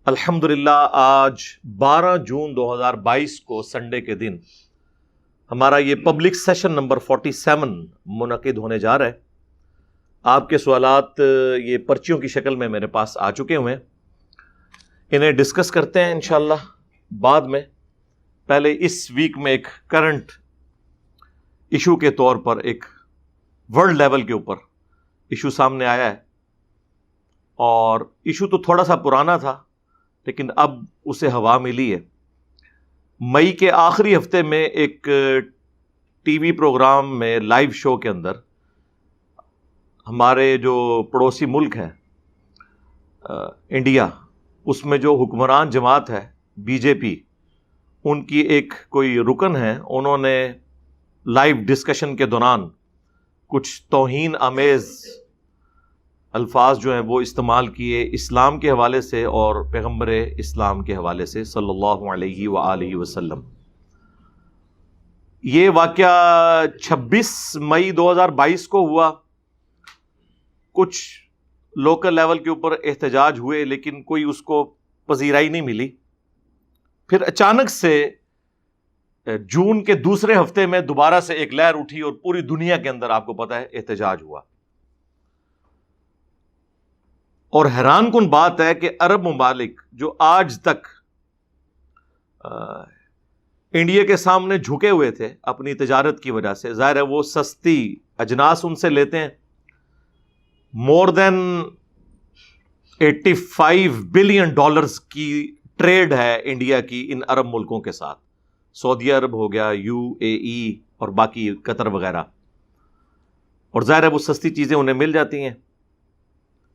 الحمدللہ آج 12 جون 2022 کو سنڈے کے دن ہمارا یہ پبلک سیشن نمبر 47 منعقد ہونے جا رہا ہے۔ آپ کے سوالات یہ پرچیوں کی شکل میں میرے پاس آ چکے ہوئے ہیں، انہیں ڈسکس کرتے ہیں انشاءاللہ بعد میں۔ پہلے اس ویک میں ایک کرنٹ ایشو کے طور پر ایک ورلڈ لیول کے اوپر ایشو سامنے آیا ہے، اور ایشو تو تھوڑا سا پرانا تھا لیکن اب اسے ہوا ملی ہے۔ مئی کے آخری ہفتے میں ایک ٹی وی پروگرام میں لائیو شو کے اندر ہمارے جو پڑوسی ملک ہے انڈیا، اس میں جو حکمران جماعت ہے بی جے پی، ان کی ایک کوئی رکن ہے، انہوں نے لائیو ڈسکشن کے دوران کچھ توہین آمیز الفاظ جو ہیں وہ استعمال کیے اسلام کے حوالے سے اور پیغمبر اسلام کے حوالے سے صلی اللہ علیہ وآلہ وسلم۔ یہ واقعہ 26 مئی 2022 کو ہوا۔ کچھ لوکل لیول کے اوپر احتجاج ہوئے لیکن کوئی اس کو پذیرائی نہیں ملی۔ پھر اچانک سے جون کے دوسرے ہفتے میں دوبارہ سے ایک لہر اٹھی اور پوری دنیا کے اندر آپ کو پتہ ہے احتجاج ہوا۔ اور حیران کن بات ہے کہ عرب ممالک جو آج تک انڈیا کے سامنے جھکے ہوئے تھے اپنی تجارت کی وجہ سے، ظاہر ہے وہ سستی اجناس ان سے لیتے ہیں۔ مور دین $85 بلین کی ٹریڈ ہے انڈیا کی ان عرب ملکوں کے ساتھ، سعودی عرب ہو گیا، UAE اور باقی قطر وغیرہ، اور ظاہر ہے وہ سستی چیزیں انہیں مل جاتی ہیں۔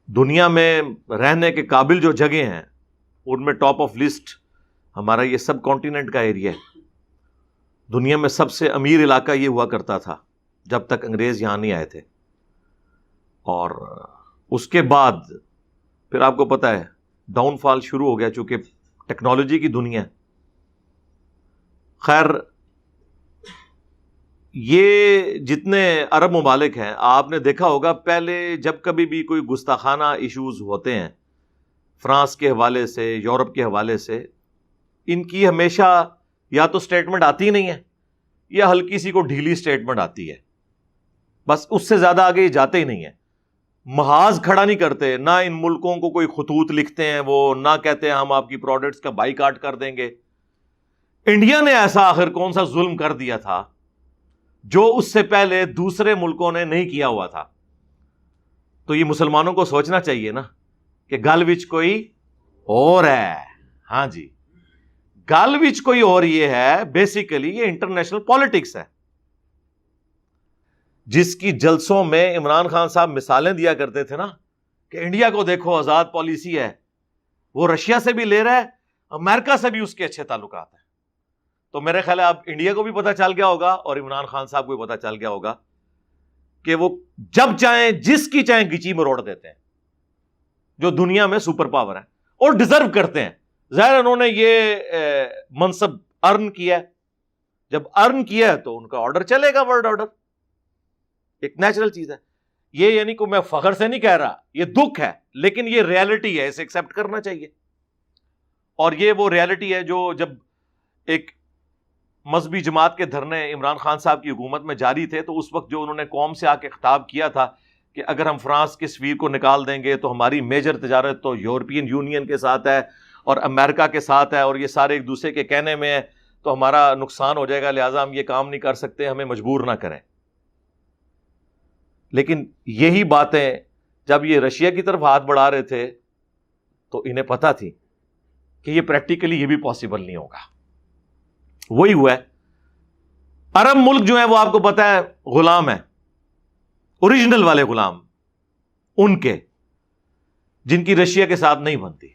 دنیا میں رہنے کے قابل جو جگہیں ہیں ان میں ٹاپ آف لسٹ ہمارا یہ سب کانٹیننٹ کا ایریا ہے۔ دنیا میں سب سے امیر علاقہ یہ ہوا کرتا تھا جب تک انگریز یہاں نہیں آئے تھے، اور اس کے بعد پھر آپ کو پتہ ہے ڈاؤن فال شروع ہو گیا چونکہ ٹیکنالوجی کی دنیا ہے۔ خیر، یہ جتنے عرب ممالک ہیں آپ نے دیکھا ہوگا پہلے جب کبھی بھی کوئی گستاخانہ ایشوز ہوتے ہیں فرانس کے حوالے سے، یورپ کے حوالے سے، ان کی ہمیشہ یا تو سٹیٹمنٹ آتی نہیں ہے یا ہلکی سی کو ڈھیلی سٹیٹمنٹ آتی ہے، بس اس سے زیادہ آگے یہ جاتے ہی نہیں ہیں۔ محاذ کھڑا نہیں کرتے، نہ ان ملکوں کو کوئی خطوط لکھتے ہیں، وہ نہ کہتے ہیں ہم آپ کی پروڈکٹس کا بائیکاٹ کر دیں گے۔ انڈیا نے ایسا آخر کون سا ظلم کر دیا تھا جو اس سے پہلے دوسرے ملکوں نے نہیں کیا ہوا تھا؟ تو یہ مسلمانوں کو سوچنا چاہیے نا کہ گل وچ کوئی اور ہے۔ ہاں جی، گل وچ کوئی اور یہ ہے، بیسیکلی یہ انٹرنیشنل پالیٹکس ہے، جس کی جلسوں میں عمران خان صاحب مثالیں دیا کرتے تھے نا کہ انڈیا کو دیکھو آزاد پالیسی ہے، وہ رشیا سے بھی لے رہا ہے، امریکہ سے بھی اس کے اچھے تعلقات ہیں۔ تو میرے خیال ہے اب انڈیا کو بھی پتہ چل گیا ہوگا اور عمران خان صاحب کو بھی پتہ چل گیا ہوگا کہ وہ جب چاہیں جس کی چاہیں گچی مروڑ دیتے ہیں، جو دنیا میں سپر پاور ہے اور ڈیزرو کرتے ہیں۔ ظاہر انہوں نے یہ منصب ارن کیا ہے، جب ارن کیا ہے تو ان کا آرڈر چلے گا، ورلڈ آرڈر ایک نیچرل چیز ہے۔ یہ یعنی کہ میں فخر سے نہیں کہہ رہا، یہ دکھ ہے لیکن یہ ریالٹی ہے، اسے ایکسیپٹ کرنا چاہیے۔ اور یہ وہ ریالٹی ہے جو جب ایک مذہبی جماعت کے دھرنے عمران خان صاحب کی حکومت میں جاری تھے تو اس وقت جو انہوں نے قوم سے آ کے خطاب کیا تھا کہ اگر ہم فرانس کے سفیر کو نکال دیں گے تو ہماری میجر تجارت تو یورپین یونین کے ساتھ ہے اور امریکہ کے ساتھ ہے، اور یہ سارے ایک دوسرے کے کہنے میں ہیں تو ہمارا نقصان ہو جائے گا، لہٰذا ہم یہ کام نہیں کر سکتے، ہمیں مجبور نہ کریں۔ لیکن یہی باتیں جب یہ رشیا کی طرف ہاتھ بڑھا رہے تھے تو انہیں پتہ تھی کہ یہ پریکٹیکلی یہ بھی پاسبل نہیں ہوگا۔ وہی ہوا ہے۔ عرب ملک جو ہیں وہ آپ کو پتہ ہے غلام ہیں، اوریجنل والے غلام ان کے، جن کی رشیا کے ساتھ نہیں بنتی۔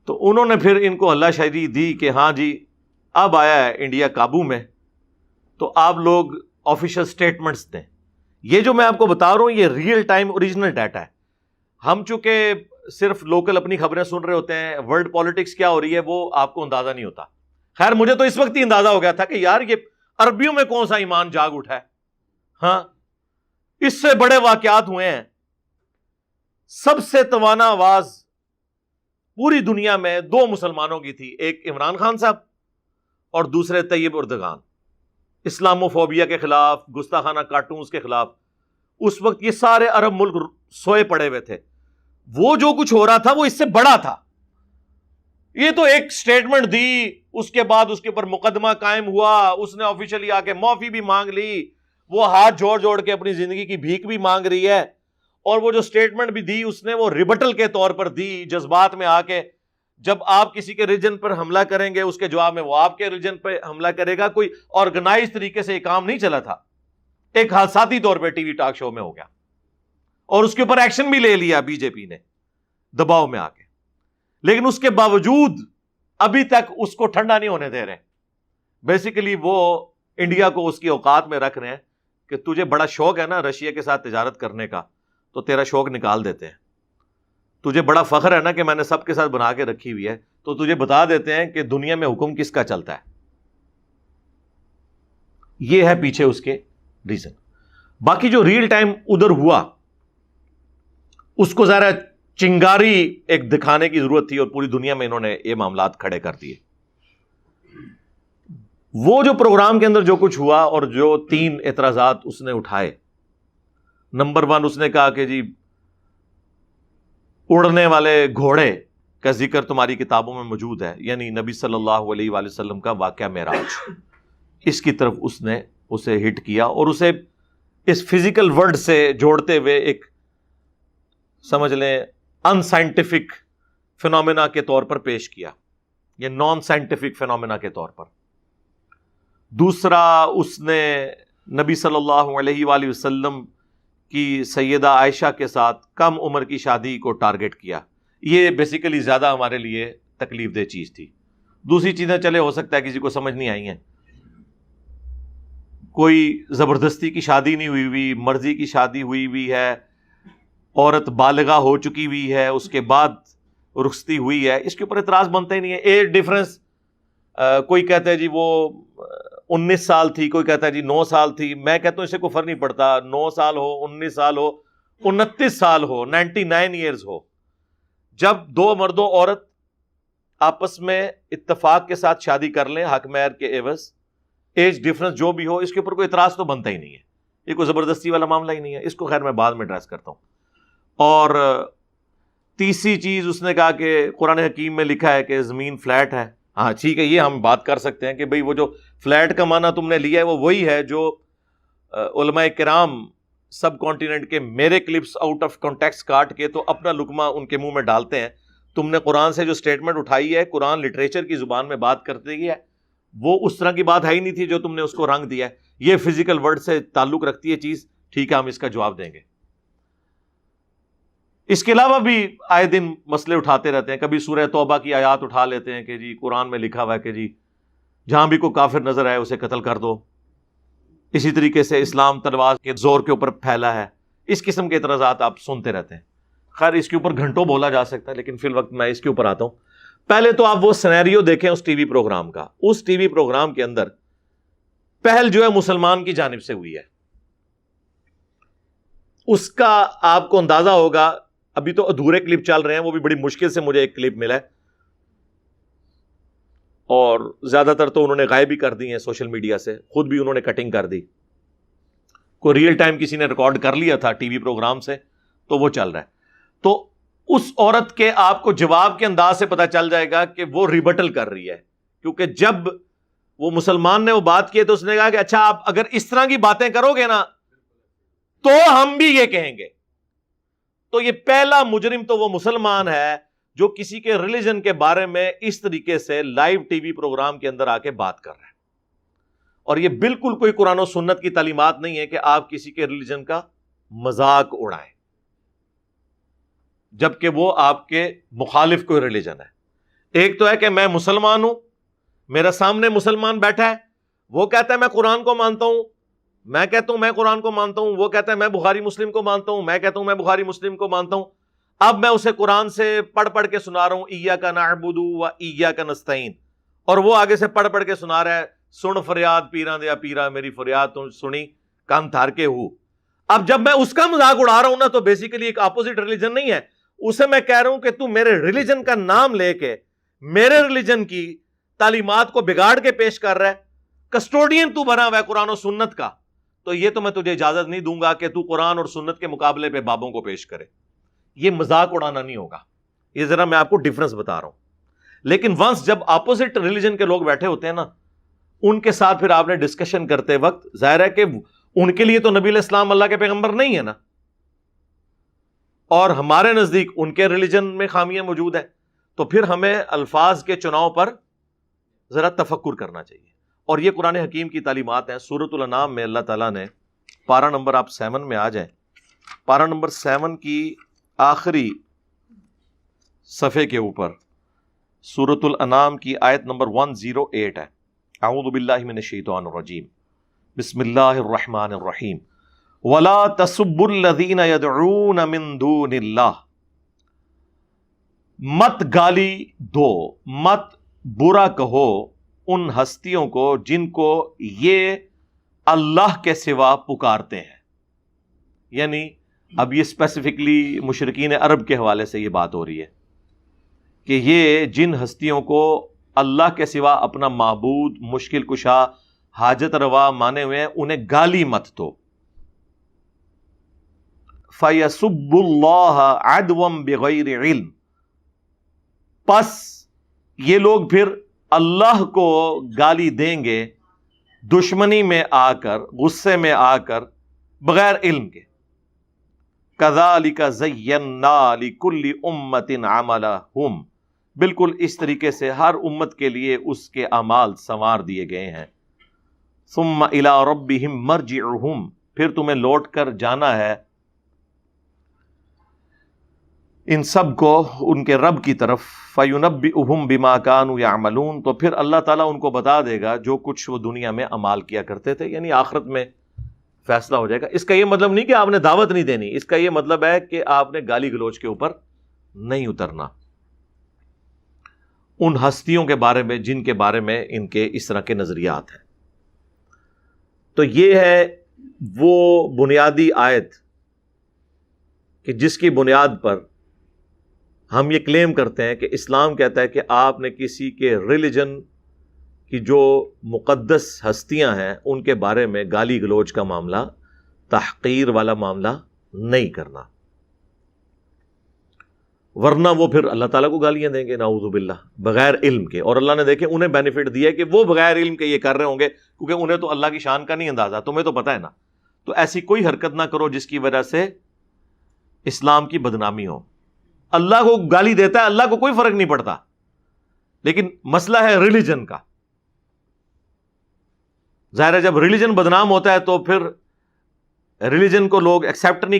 تو انہوں نے پھر ان کو ہلہ شہری دی کہ ہاں جی اب آیا ہے انڈیا قابو میں، تو آپ لوگ آفیشل سٹیٹمنٹس دیں۔ یہ جو میں آپ کو بتا رہا ہوں یہ ریئل ٹائم اوریجنل ڈیٹا ہے۔ ہم چونکہ صرف لوکل اپنی خبریں سن رہے ہوتے ہیں، ورلڈ پالیٹکس کیا ہو رہی ہے وہ آپ کو اندازہ نہیں ہوتا۔ خیر مجھے تو اس وقت ہی اندازہ ہو گیا تھا کہ یار یہ عربیوں میں کون سا ایمان جاگ اٹھا ہے۔ ہاں، اس سے بڑے واقعات ہوئے ہیں۔ سب سے توانا آواز پوری دنیا میں دو مسلمانوں کی تھی، ایک عمران خان صاحب اور دوسرے طیب اردگان، اسلاموفوبیا کے خلاف، گستاخانہ کارٹونز کے خلاف. اس وقت یہ سارے عرب ملک سوئے پڑے ہوئے تھے. وہ جو کچھ ہو رہا تھا وہ اس سے بڑا تھا. یہ تو ایک سٹیٹمنٹ دی، اس کے بعد اس کے اوپر مقدمہ قائم ہوا، اس نے آفیشلی آ کے معافی بھی مانگ لی، وہ ہاتھ جوڑ جوڑ کے اپنی زندگی کی بھیک بھی مانگ رہی ہے. اور وہ جو سٹیٹمنٹ بھی دی اس نے وہ ریبٹل کے طور پر دی، جذبات میں آ کے. جب آپ کسی کے ریجن پر حملہ کریں گے اس کے جواب میں وہ آپ کے ریجن پہ حملہ کرے گا. کوئی آرگنائز طریقے سے یہ کام نہیں چلا تھا، ایک حادثاتی طور پہ ٹی وی ٹاک شو میں ہو گیا، اور اس کے اوپر ایکشن بھی لے لیا بی جے پی نے دباؤ میں آ کے. لیکن اس کے باوجود ابھی تک اس کو ٹھنڈا نہیں ہونے دے رہے. بیسیکلی وہ انڈیا کو اس کی اوقات میں رکھ رہے ہیں کہ تجھے بڑا شوق ہے نا رشیا کے ساتھ تجارت کرنے کا، تو تیرا شوق نکال دیتے ہیں. تجھے بڑا فخر ہے نا کہ میں نے سب کے ساتھ بنا کے رکھی ہوئی ہے، تو تجھے بتا دیتے ہیں کہ دنیا میں حکم کس کا چلتا ہے. یہ ہے پیچھے اس کے ریزن. باقی جو ریل ٹائم ادھر ہوا اس کو ذرا چنگاری ایک دکھانے کی ضرورت تھی، اور پوری دنیا میں انہوں نے یہ معاملات کھڑے کر دیے. وہ جو پروگرام کے اندر جو کچھ ہوا اور جو 3 اعتراضات اس نے اٹھائے، نمبر 1 اس نے کہا کہ جی اڑنے والے گھوڑے کا ذکر تمہاری کتابوں میں موجود ہے، یعنی نبی صلی اللہ علیہ وآلہ وسلم کا واقعہ معراج، اس کی طرف اس نے اسے ہٹ کیا اور اسے اس فزیکل ورلڈ سے جوڑتے ہوئے ایک سمجھ لیں ان سائنٹیفک فینومینا کے طور پر پیش کیا، یہ نان سائنٹیفک فینومینا کے طور پر. دوسرا اس نے نبی صلی اللہ علیہ وآلہ وسلم کی سیدہ عائشہ کے ساتھ کم عمر کی شادی کو ٹارگٹ کیا. یہ بیسیکلی زیادہ ہمارے لیے تکلیف دہ چیز تھی. دوسری چیزیں چلے ہو سکتا ہے کسی کو سمجھ نہیں آئی ہیں، کوئی زبردستی کی شادی نہیں ہوئی ہوئی، مرضی کی شادی ہوئی ہوئی ہے، عورت بالغہ ہو چکی ہوئی ہے، اس کے بعد رخصتی ہوئی ہے، اس کے اوپر اعتراض بنتا ہی نہیں ہے. ایج ڈفرنس، کوئی کہتا ہے جی وہ 19 سال تھی، کوئی کہتا ہے جی 9 سال تھی. میں کہتا ہوں اس سے کوئی فرق نہیں پڑتا، 9 سال ہو، 19 سال ہو، 29 سال ہو، 99 ایئرز ہو. جب 2 مرد و عورت آپس میں اتفاق کے ساتھ شادی کر لیں حق مہر کے عوض، ایج ڈفرنس جو بھی ہو، اس کے اوپر کوئی اعتراض تو بنتا ہی نہیں ہے. یہ کوئی زبردستی والا معاملہ ہی نہیں ہے. اس کو خیر میں بعد میں ایڈریس کرتا ہوں. اور تیسری چیز اس نے کہا کہ قرآن حکیم میں لکھا ہے کہ زمین فلیٹ ہے. ہاں ٹھیک ہے، یہ ہم بات کر سکتے ہیں کہ بھئی وہ جو فلیٹ کا معنی تم نے لیا ہے وہ وہی ہے جو علماء کرام سب کانٹیننٹ کے میرے کلپس آؤٹ آف کانٹیکسٹ کاٹ کے تو اپنا لقمہ ان کے منہ میں ڈالتے ہیں. تم نے قرآن سے جو سٹیٹمنٹ اٹھائی ہے، قرآن لٹریچر کی زبان میں بات کرتے گی ہے، وہ اس طرح کی بات ہے ہی نہیں تھی جو تم نے اس کو رنگ دیا ہے. یہ فزیکل ورڈ سے تعلق رکھتی ہے چیز، ٹھیک ہے ہم اس کا جواب دیں گے. اس کے علاوہ بھی آئے دن مسئلے اٹھاتے رہتے ہیں. کبھی سورہ توبہ کی آیات اٹھا لیتے ہیں کہ جی قرآن میں لکھا ہوا ہے کہ جی جہاں بھی کوئی کافر نظر آئے اسے قتل کر دو. اسی طریقے سے اسلام تلوار کے زور کے اوپر پھیلا ہے. اس قسم کے اعتراضات آپ سنتے رہتے ہیں. خیر اس کے اوپر گھنٹوں بولا جا سکتا ہے، لیکن فی الوقت میں اس کے اوپر آتا ہوں. پہلے تو آپ وہ سینیریو دیکھیں اس ٹی وی پروگرام کا. اس ٹی وی پروگرام کے اندر پہل جو ہے مسلمان کی جانب سے ہوئی ہے. اس کا آپ کو اندازہ ہوگا، ابھی تو ادھورے کلپ چل رہے ہیں، وہ بھی بڑی مشکل سے مجھے ایک کلپ ملا ہے، اور زیادہ تر تو انہوں نے غائب بھی کر دی ہیں سوشل میڈیا سے، خود بھی انہوں نے کٹنگ کر دی. کوئی ریئل ٹائم کسی نے ریکارڈ کر لیا تھا ٹی وی پروگرام سے تو وہ چل رہا ہے. تو اس عورت کے آپ کو جواب کے انداز سے پتہ چل جائے گا کہ وہ ریبٹل کر رہی ہے. کیونکہ جب وہ مسلمان نے وہ بات کی تو اس نے کہا کہ اچھا آپ اگر اس طرح کی باتیں کرو گے نا تو ہم بھی یہ کہیں گے. تو یہ پہلا مجرم تو وہ مسلمان ہے جو کسی کے ریلیجن کے بارے میں اس طریقے سے لائیو ٹی وی پروگرام کے اندر آ کے بات کر رہا ہے. اور یہ بالکل کوئی قرآن و سنت کی تعلیمات نہیں ہے کہ آپ کسی کے ریلیجن کا مذاق اڑائیں، جبکہ وہ آپ کے مخالف کوئی ریلیجن ہے. ایک تو ہے کہ میں مسلمان ہوں، میرا سامنے مسلمان بیٹھا ہے، وہ کہتا ہے میں قرآن کو مانتا ہوں، میں کہتا ہوں میں قرآن کو مانتا ہوں، وہ کہتا ہے میں بخاری مسلم کو مانتا ہوں، میں کہتا ہوں میں بخاری مسلم کو مانتا ہوں. اب میں اسے قرآن سے پڑھ کے سنا رہا ہوں ایاک نعبد و ایاک نستعین، اور وہ آگے سے پڑھ کے سنا رہا ہے سن فریاد پیراں دیا پیرا میری فریاد تو سنی کان تھار کے ہو. اب جب میں اس کا مذاق اڑا رہا ہوں نا تو بیسیکلی ایک اپوزٹ ریلیجن نہیں ہے، اسے میں کہہ رہا ہوں کہ تو میرے ریلیجن کا نام لے کے میرے ریلیجن کی تعلیمات کو بگاڑ کے پیش کر رہا ہے، کسٹوڈین تو بنا ہوا ہے قرآن و سنت کا، تو یہ تو میں تجھے اجازت نہیں دوں گا کہ تو قرآن اور سنت کے مقابلے پہ بابوں کو پیش کرے. یہ مذاق اڑانا نہیں ہوگا. یہ ذرا میں آپ کو ڈفرنس بتا رہا ہوں. لیکن ونس جب اپوزٹ ریلیجن کے لوگ بیٹھے ہوتے ہیں نا، ان کے ساتھ پھر آپ نے ڈسکشن کرتے وقت ظاہر ہے کہ ان کے لیے تو نبی علیہ السلام اللہ کے پیغمبر نہیں ہے نا، اور ہمارے نزدیک ان کے ریلیجن میں خامیاں موجود ہیں، تو پھر ہمیں الفاظ کے چناؤ پر ذرا تفکر کرنا چاہیے. اور یہ قرآن حکیم کی تعلیمات ہیں. سورۃ الانعام میں اللہ تعالیٰ نے پارہ نمبر آپ 7 میں آ جائیں، پارہ نمبر 7 کی آخری صفحے کے اوپر سورۃ الانعام کی آیت نمبر 108 ہے. اعوذ باللہ من الشیطان الرجیم، بسم اللہ الرحمن الرحیم. وَلَا تَسُبُّوا الَّذِينَ يَدْعُونَ مِن دُونِ اللَّهِ، مت گالی دو، مت برا کہو ان ہستیوں کو جن کو یہ اللہ کے سوا پکارتے ہیں. یعنی اب یہ اسپیسیفکلی مشرکین عرب کے حوالے سے یہ بات ہو رہی ہے کہ یہ جن ہستیوں کو اللہ کے سوا اپنا معبود، مشکل کشا، حاجت روا مانے ہوئے ہیں، انہیں گالی مت دو. فَيَسُبُّ اللَّهَ عَدْوًا بِغَيْرِ عِلْمٍ، پس یہ لوگ پھر اللہ کو گالی دیں گے دشمنی میں آ کر، غصے میں آ کر، بغیر علم کے. كَذَلِكَ زَيَّنَّا لِكُلِّ أُمَّةٍ عَمَلَهُمْ، بالکل اس طریقے سے ہر امت کے لیے اس کے اعمال سنوار دیے گئے ہیں. ثُمَّ إِلَىٰ رَبِّهِمْ مَرْجِعُهُمْ، پھر تمہیں لوٹ کر جانا ہے ان سب کو ان کے رب کی طرف. فَيُنَبِّئُهُمْ بِمَا كَانُوا يَعْمَلُونَ، تو پھر اللہ تعالیٰ ان کو بتا دے گا جو کچھ وہ دنیا میں اعمال کیا کرتے تھے. یعنی آخرت میں فیصلہ ہو جائے گا. اس کا یہ مطلب نہیں کہ آپ نے دعوت نہیں دینی، اس کا یہ مطلب ہے کہ آپ نے گالی گلوچ کے اوپر نہیں اترنا ان ہستیوں کے بارے میں جن کے بارے میں ان کے اس طرح کے نظریات ہیں. تو یہ ہے وہ بنیادی آیت کہ جس کی بنیاد پر ہم یہ کلیم کرتے ہیں کہ اسلام کہتا ہے کہ آپ نے کسی کے ریلیجن کی جو مقدس ہستیاں ہیں ان کے بارے میں گالی گلوچ کا معاملہ، تحقیر والا معاملہ نہیں کرنا، ورنہ وہ پھر اللہ تعالیٰ کو گالیاں دیں گے نعوذ باللہ بغیر علم کے. اور اللہ نے دیکھے انہیں بینیفٹ دیا کہ وہ بغیر علم کے یہ کر رہے ہوں گے، کیونکہ انہیں تو اللہ کی شان کا نہیں اندازہ، تمہیں تو پتہ ہے نا. تو ایسی کوئی حرکت نہ کرو جس کی وجہ سے اسلام کی بدنامی ہو. اللہ کو گالی دیتا ہے، اللہ کو کوئی فرق نہیں پڑتا، لیکن مسئلہ ہے ریلیجن کا. ظاہر ہے جب ریلیجن بدنام ہوتا ہے تو پھر ریلیجن کو لوگ ایکسیپٹ نہیں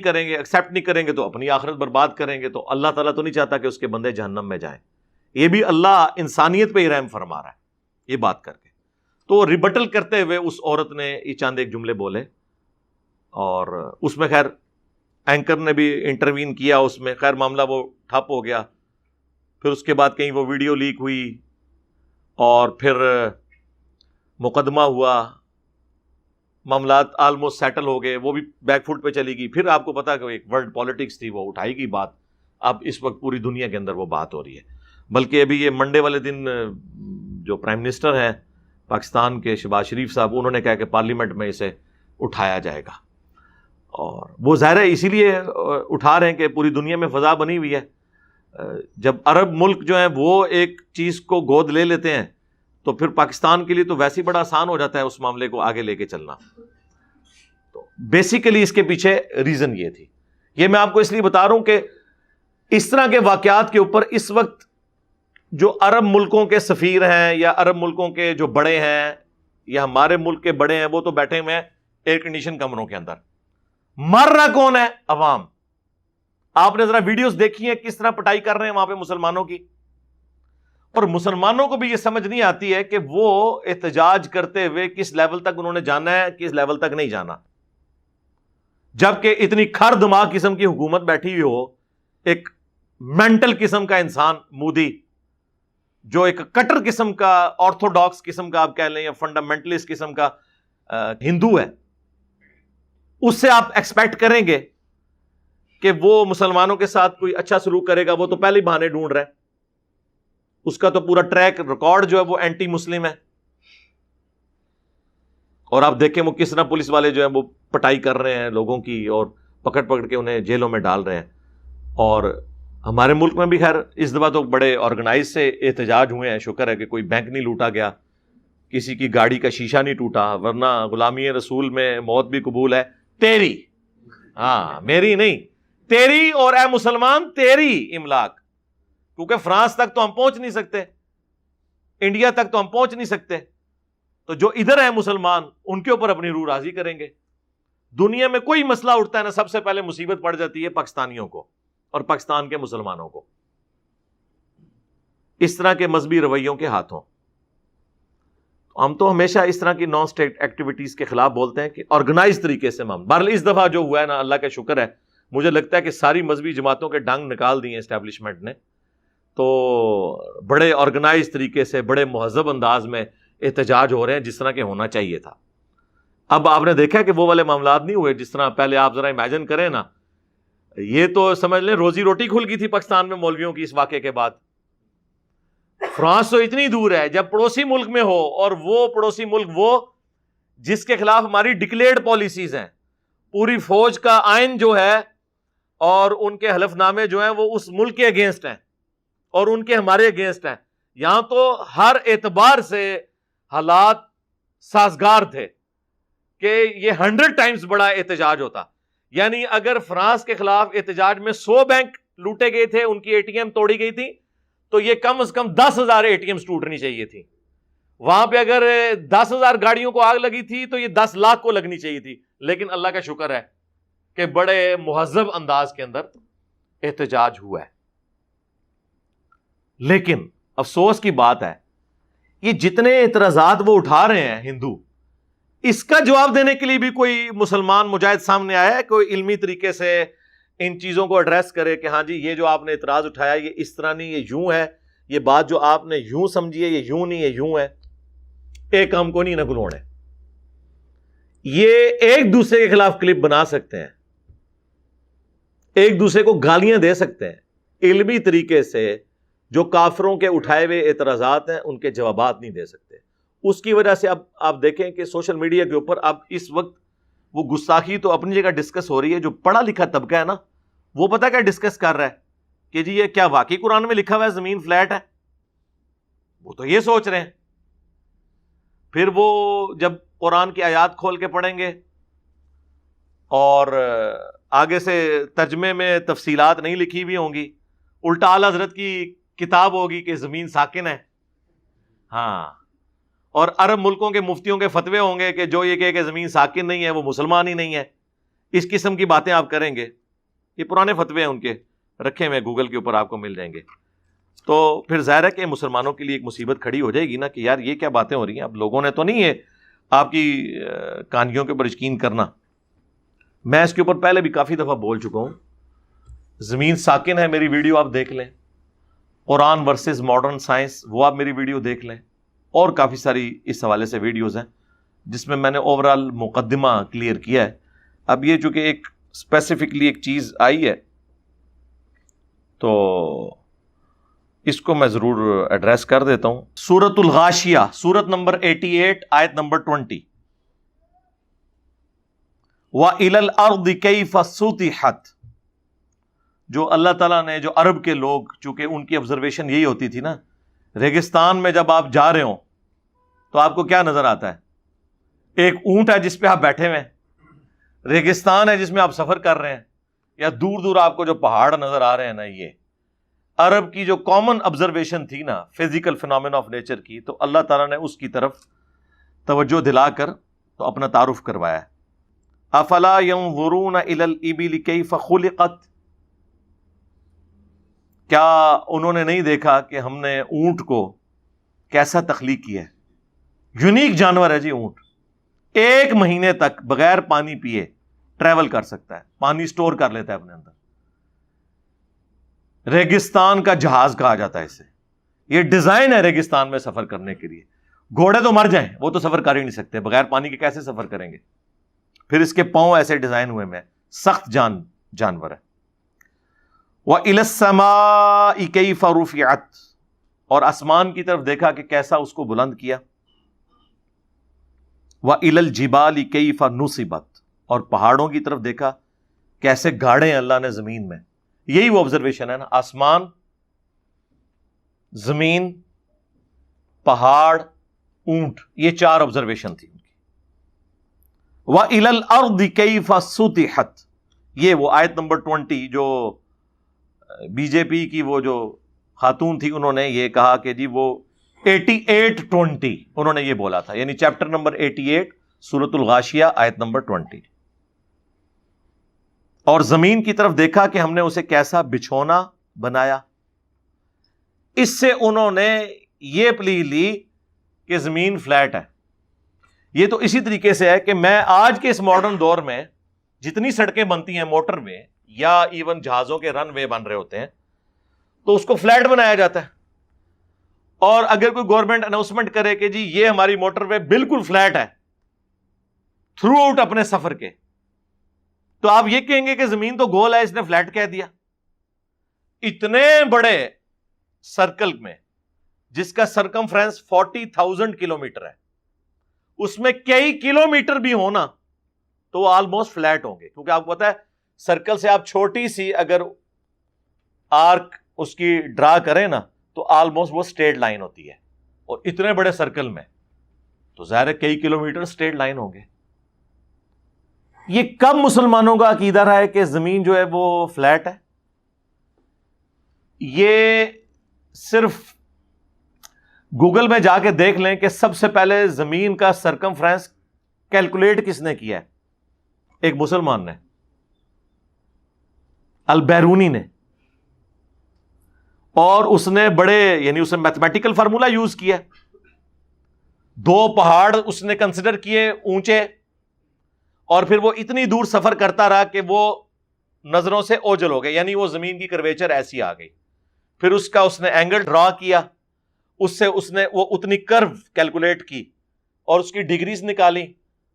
کریں گے تو اپنی آخرت برباد کریں گے. تو اللہ تعالیٰ تو نہیں چاہتا کہ اس کے بندے جہنم میں جائیں. یہ بھی اللہ انسانیت پہ ہی رحم فرما رہا ہے یہ بات کر کے. تو ریبٹل کرتے ہوئے اس عورت نے یہ چند ایک جملے بولے، اور اس میں خیر اینکر نے بھی انٹروین کیا، اس میں خیر معاملہ وہ ٹھپ ہو گیا. پھر اس کے بعد کہیں وہ ویڈیو لیک ہوئی اور پھر مقدمہ ہوا، معاملات آلموسٹ سیٹل ہو گئے، وہ بھی بیک فوٹ پہ چلی گئی. پھر آپ کو پتا کہ ایک ورلڈ پالیٹکس تھی، وہ اٹھائی گئی بات. اب اس وقت پوری دنیا کے اندر وہ بات ہو رہی ہے. بلکہ ابھی یہ منڈے والے دن جو پرائم منسٹر ہیں پاکستان کے شہباز شریف صاحب، انہوں نے کہا کہ پارلیمنٹ میں اسے اٹھایا جائے گا. اور وہ ظاہر ہے اسی لیے اٹھا رہے ہیں کہ پوری دنیا میں فضا بنی ہوئی ہے. جب عرب ملک جو ہیں وہ ایک چیز کو گود لے لیتے ہیں تو پھر پاکستان کے لیے تو ویسے ہی بڑا آسان ہو جاتا ہے اس معاملے کو آگے لے کے چلنا. تو بیسیکلی اس کے پیچھے ریزن یہ تھی. یہ میں آپ کو اس لیے بتا رہا ہوں کہ اس طرح کے واقعات کے اوپر اس وقت جو عرب ملکوں کے سفیر ہیں یا عرب ملکوں کے جو بڑے ہیں یا ہمارے ملک کے بڑے ہیں، وہ تو بیٹھے ہوئے ہیں ایئر کنڈیشن کمروں کے اندر. مر رہا کون ہے؟ عوام. آپ نے ذرا ویڈیوز دیکھی ہیں کس طرح پٹائی کر رہے ہیں وہاں پہ مسلمانوں کی. اور مسلمانوں کو بھی یہ سمجھ نہیں آتی ہے کہ وہ احتجاج کرتے ہوئے کس لیول تک انہوں نے جانا ہے، کس لیول تک نہیں جانا. جبکہ اتنی کھر دماغ قسم کی حکومت بیٹھی ہوئی ہو، ایک مینٹل قسم کا انسان مودی جو ایک کٹر قسم کا، آرتھوڈاکس قسم کا آپ کہہ لیں یا فنڈامنٹلسٹ قسم کا ہندو ہے، اس سے آپ ایکسپیکٹ کریں گے کہ وہ مسلمانوں کے ساتھ کوئی اچھا سلوک کرے گا وہ تو پہلے ہی بہانے ڈھونڈ رہا ہے، اس کا تو پورا ٹریک ریکارڈ جو ہے وہ اینٹی مسلم ہے. اور آپ دیکھیں وہ کس طرح پولیس والے جو ہیں وہ پٹائی کر رہے ہیں لوگوں کی اور پکڑ پکڑ کے انہیں جیلوں میں ڈال رہے ہیں. اور ہمارے ملک میں بھی خیر اس دفعہ تو بڑے آرگنائز سے احتجاج ہوئے ہیں، شکر ہے کہ کوئی بینک نہیں لوٹا گیا، کسی کی گاڑی کا شیشہ نہیں ٹوٹا، ورنہ غلامی رسول میں موت بھی قبول ہے تیری، ہاں میری نہیں، تیری، اور اے مسلمان تیری املاک. کیونکہ فرانس تک تو ہم پہنچ نہیں سکتے، انڈیا تک تو ہم پہنچ نہیں سکتے، تو جو ادھر ہیں مسلمان ان کے اوپر اپنی روح راضی کریں گے. دنیا میں کوئی مسئلہ اٹھتا ہے نا سب سے پہلے مصیبت پڑ جاتی ہے پاکستانیوں کو اور پاکستان کے مسلمانوں کو، اس طرح کے مذہبی رویوں کے ہاتھوں. ہم تو ہمیشہ اس طرح کی نان اسٹیٹ ایکٹیویٹیز کے خلاف بولتے ہیں کہ آرگنائز طریقے سے بہرحال اس دفعہ جو ہوا ہے نا اللہ کا شکر ہے، مجھے لگتا ہے کہ ساری مذہبی جماعتوں کے ڈنگ نکال دیے اسٹیبلشمنٹ نے، تو بڑے آرگنائز طریقے سے بڑے مہذب انداز میں احتجاج ہو رہے ہیں جس طرح کے ہونا چاہیے تھا. اب آپ نے دیکھا کہ وہ والے معاملات نہیں ہوئے جس طرح پہلے. آپ ذرا امیجن کریں نا، یہ تو سمجھ لیں روزی روٹی کھل گئی تھی پاکستان میں مولویوں کی اس واقعے کے بعد. فرانس تو اتنی دور ہے، جب پڑوسی ملک میں ہو اور وہ پڑوسی ملک وہ جس کے خلاف ہماری ڈکلیئرڈ پالیسیز ہیں، پوری فوج کا آئین جو ہے اور ان کے حلف نامے جو ہیں وہ اس ملک کے اگینسٹ ہیں اور ان کے ہمارے اگینسٹ ہیں. یہاں تو ہر اعتبار سے حالات سازگار تھے کہ یہ 100 ٹائمز بڑا احتجاج ہوتا. یعنی اگر فرانس کے خلاف احتجاج میں 100 بینک لوٹے گئے تھے، ان کی اے ٹی ایم توڑی گئی تھی، تو یہ کم از کم 10,000 اے ٹی ایمز ٹوٹنی چاہیے تھی. وہاں پہ اگر 10,000 گاڑیوں کو آگ لگی تھی تو یہ 10 لاکھ کو لگنی چاہیے تھی. لیکن اللہ کا شکر ہے کہ بڑے مہذب انداز کے اندر احتجاج ہوا ہے. لیکن افسوس کی بات ہے یہ جتنے اعتراضات وہ اٹھا رہے ہیں ہندو، اس کا جواب دینے کے لیے بھی کوئی مسلمان مجاہد سامنے آیا ہے کوئی علمی طریقے سے ان چیزوں کو ایڈریس کرے کہ ہاں جی یہ جو آپ نے اعتراض اٹھایا یہ اس طرح نہیں، یہ یوں ہے، یہ بات جو آپ نے یوں سمجھی ہے یہ یوں نہیں، یہ یوں ہے. ایک کام کو نہیں نہ گلوڑے، یہ ایک دوسرے کے خلاف کلپ بنا سکتے ہیں، ایک دوسرے کو گالیاں دے سکتے ہیں، علمی طریقے سے جو کافروں کے اٹھائے ہوئے اعتراضات ہیں ان کے جوابات نہیں دے سکتے. اس کی وجہ سے اب آپ دیکھیں کہ سوشل میڈیا کے اوپر اب اس وقت وہ گستاخی تو اپنی جگہ ڈسکس ہو رہی ہے. جو پڑھا لکھا طبقہ ہے نا وہ پتہ کیا ڈسکس کر رہا ہے کہ جی یہ کیا واقعی قرآن میں لکھا ہوا ہے زمین فلیٹ ہے؟ وہ تو یہ سوچ رہے ہیں. پھر وہ جب قرآن کی آیات کھول کے پڑھیں گے اور آگے سے ترجمے میں تفصیلات نہیں لکھی ہوئی ہوں گی، الٹا اعلیٰ حضرت کی کتاب ہوگی کہ زمین ساکن ہے. ہاں، اور عرب ملکوں کے مفتیوں کے فتوے ہوں گے کہ جو یہ کہے کہ زمین ساکن نہیں ہے وہ مسلمان ہی نہیں ہے. اس قسم کی باتیں آپ کریں گے، یہ پرانے فتوے ہیں ان کے رکھے ہوئے گوگل کے اوپر آپ کو مل جائیں گے. تو پھر ظاہر ہے کہ مسلمانوں کے لیے ایک مصیبت کھڑی ہو جائے گی نا کہ یار یہ کیا باتیں ہو رہی ہیں. اب لوگوں نے تو نہیں ہے آپ کی کہانیوں کے اوپر یقین کرنا. میں اس کے اوپر پہلے بھی کافی دفعہ بول چکا ہوں. زمین ساکن ہے میری ویڈیو آپ دیکھ لیں، قرآن ورسز ماڈرن سائنس وہ آپ میری ویڈیو دیکھ لیں، اور کافی ساری اس حوالے سے ویڈیوز ہیں جس میں نے اوورال مقدمہ کلیئر کیا ہے. اب یہ چونکہ ایک اسپیسیفکلی ایک چیز آئی ہے تو اس کو میں ضرور ایڈریس کر دیتا ہوں. سورۃ الغاشیہ، سورت نمبر 88 آیت نمبر 20. وَإِلَى الْأَرْضِ كَيْفَ سُطِحَتْ. جو اللہ تعالیٰ نے جو عرب کے لوگ، چونکہ ان کی آبزرویشن یہی ہوتی تھی نا، ریگستان میں جب آپ جا رہے ہوں تو آپ کو کیا نظر آتا ہے؟ ایک اونٹ ہے جس پہ آپ بیٹھے ہوئے ہیں، ریگستان ہے جس میں آپ سفر کر رہے ہیں، یا دور دور آپ کو جو پہاڑ نظر آ رہے ہیں نا، یہ عرب کی جو کامن آبزرویشن تھی نا فزیکل فینومینا آف نیچر کی، تو اللہ تعالیٰ نے اس کی طرف توجہ دلا کر تو اپنا تعارف کروایا. افلا ينظرون الى الابل كيف خلقت. کیا انہوں نے نہیں دیکھا کہ ہم نے اونٹ کو کیسا تخلیق کیا ہے؟ یونیک جانور ہے جی اونٹ. 1 مہینے تک بغیر پانی پیے ٹریول کر سکتا ہے، پانی سٹور کر لیتا ہے اپنے اندر. ریگستان کا جہاز کہا جاتا ہے اسے. یہ ڈیزائن ہے ریگستان میں سفر کرنے کے لیے. گھوڑے تو مر جائیں، وہ تو سفر کر ہی نہیں سکتے، بغیر پانی کے کیسے سفر کریں گے؟ پھر اس کے پاؤں ایسے ڈیزائن ہوئے میں، سخت جانور ہے. وَإِلَى السَّمَاءِ كَيْفَ رُفِعَتْ، اور آسمان کی طرف دیکھا کہ کیسا اس کو بلند کیا. وَإِلَى الْجِبَالِ كَيْفَ نُصِبَتْ، اور پہاڑوں کی طرف دیکھا کیسے گاڑے ہیں اللہ نے زمین میں. یہی وہ آبزرویشن ہے نا، آسمان، زمین، پہاڑ، اونٹ، یہ 4 آبزرویشن تھی ان کی. وَإِلَى الْأَرْضِ كَيْفَ سُطِحَتْ، یہ وہ آیت نمبر 20 جو بی جے پی کی وہ جو خاتون تھی، انہوں نے یہ کہا کہ جی وہ 88-20 انہوں نے یہ بولا تھا، یعنی چیپٹر نمبر 88 سورۃ الغاشیہ آیت نمبر 20. اور زمین کی طرف دیکھا کہ ہم نے اسے کیسا بچھونا بنایا. اس سے انہوں نے یہ پلی لی کہ زمین فلیٹ ہے. یہ تو اسی طریقے سے ہے کہ میں آج کے اس ماڈرن دور میں جتنی سڑکیں بنتی ہیں، موٹر وے یا ایون جہازوں کے رن وے بن رہے ہوتے ہیں، تو اس کو فلیٹ بنایا جاتا ہے. اور اگر کوئی گورنمنٹ اناؤنسمنٹ کرے کہ جی یہ ہماری موٹر وے بالکل فلیٹ ہے تھرو آؤٹ اپنے سفر کے، تو آپ یہ کہیں گے کہ زمین تو گول ہے، اس نے فلیٹ کہہ دیا. اتنے بڑے سرکل میں جس کا سرکمفرنس 40,000 کلومیٹر ہے، اس میں کئی کلومیٹر بھی ہونا تو وہ آلموسٹ فلیٹ ہوں گے، کیونکہ آپ کو پتا ہے سرکل سے آپ چھوٹی سی اگر آرک اس کی ڈرا کریں نا تو آلموسٹ وہ اسٹریٹ لائن ہوتی ہے، اور اتنے بڑے سرکل میں تو ظاہر ہے کئی کلومیٹر اسٹریٹ لائن ہوں گے. یہ کب مسلمانوں کا عقیدہ رہا ہے کہ زمین جو ہے وہ فلیٹ ہے؟ یہ صرف گوگل میں جا کے دیکھ لیں کہ سب سے پہلے زمین کا سرکمفرنس کیلکولیٹ کس نے کیا ہے؟ ایک مسلمان نے، البیرونی نے. اور اس نے بڑے یعنی اس نے میتھمیٹیکل فارمولا یوز کیا. 2 پہاڑ اس نے کنسیڈر کیے اونچے، اور پھر وہ اتنی دور سفر کرتا رہا کہ وہ نظروں سے اوجل ہو گئے، یعنی وہ زمین کی کرویچر ایسی آ گئی. پھر اس کا اس نے اینگل ڈرا کیا، اس سے اس نے وہ اتنی کرو کیلکولیٹ کی اور اس کی ڈگریز نکالی،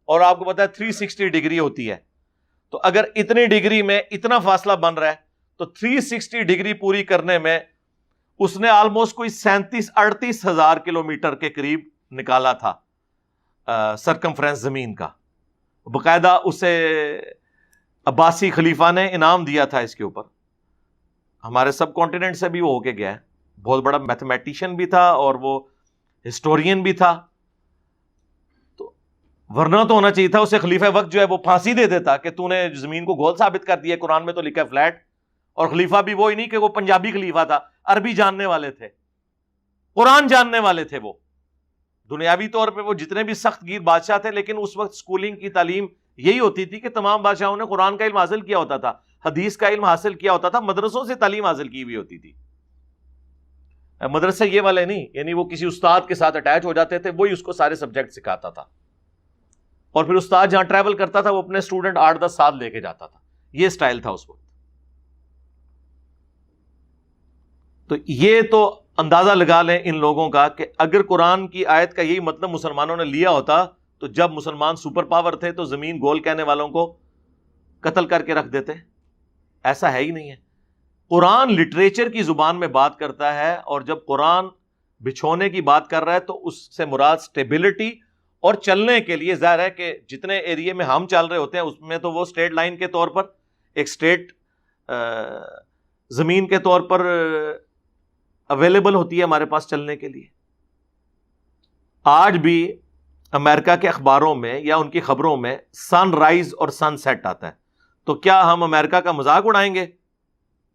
اور آپ کو پتا ہے 360 ڈگری ہوتی ہے. تو اگر اتنی ڈگری میں اتنا فاصلہ بن رہا ہے تو 360 ڈگری پوری کرنے میں اس نے آلموسٹ کوئی 37-38 ہزار کلومیٹر کے قریب نکالا تھا سرکمفرنس زمین کا. باقاعدہ اسے عباسی خلیفہ نے انعام دیا تھا اس کے اوپر. ہمارے سب کانٹیننٹ سے بھی وہ ہو کے گیا ہے. بہت بڑا میتھمیٹیشین بھی تھا اور وہ ہسٹورین بھی تھا. تو ورنہ تو ہونا چاہیے تھا اسے خلیفہ وقت جو ہے وہ پھانسی دے دیتا کہ تو نے زمین کو گول ثابت کر دیا، قرآن میں تو لکھا ہے فلیٹ. اور خلیفہ بھی وہی نہیں کہ وہ پنجابی خلیفہ تھا، عربی جاننے والے تھے، قرآن جاننے والے تھے. وہ دنیاوی طور پہ وہ جتنے بھی سخت گیر بادشاہ تھے، لیکن اس وقت سکولنگ کی تعلیم یہی ہوتی تھی کہ تمام بادشاہوں نے قرآن کا علم حاصل کیا ہوتا تھا، حدیث کا علم حاصل کیا ہوتا تھا، مدرسوں سے تعلیم حاصل کی ہوئی ہوتی تھی. مدرسے یہ والے نہیں، یعنی وہ کسی استاد کے ساتھ اٹیچ ہو جاتے تھے، وہی اس کو سارے سبجیکٹ سکھاتا تھا. اور پھر استاد جہاں ٹریول کرتا تھا وہ اپنے اسٹوڈنٹ 8-10 سال لے کے جاتا تھا. یہ سٹائل تھا اس وقت. تو یہ تو اندازہ لگا لیں ان لوگوں کا کہ اگر قرآن کی آیت کا یہی مطلب مسلمانوں نے لیا ہوتا تو جب مسلمان سپر پاور تھے تو زمین گول کہنے والوں کو قتل کر کے رکھ دیتے. ایسا ہے ہی نہیں ہے. قرآن لٹریچر کی زبان میں بات کرتا ہے، اور جب قرآن بچھونے کی بات کر رہا ہے تو اس سے مراد سٹیبلٹی اور چلنے کے لیے. ظاہر ہے کہ جتنے ایریے میں ہم چل رہے ہوتے ہیں اس میں تو وہ اسٹریٹ لائن کے طور پر ایک اسٹریٹ زمین کے طور پر اویلیبل ہوتی ہے ہمارے پاس چلنے کے لیے. آج بھی امریکہ کے اخباروں میں یا ان کی خبروں میں سن رائز اور سن سیٹ آتا ہے. تو کیا ہم امریکہ کا مذاق اڑائیں گے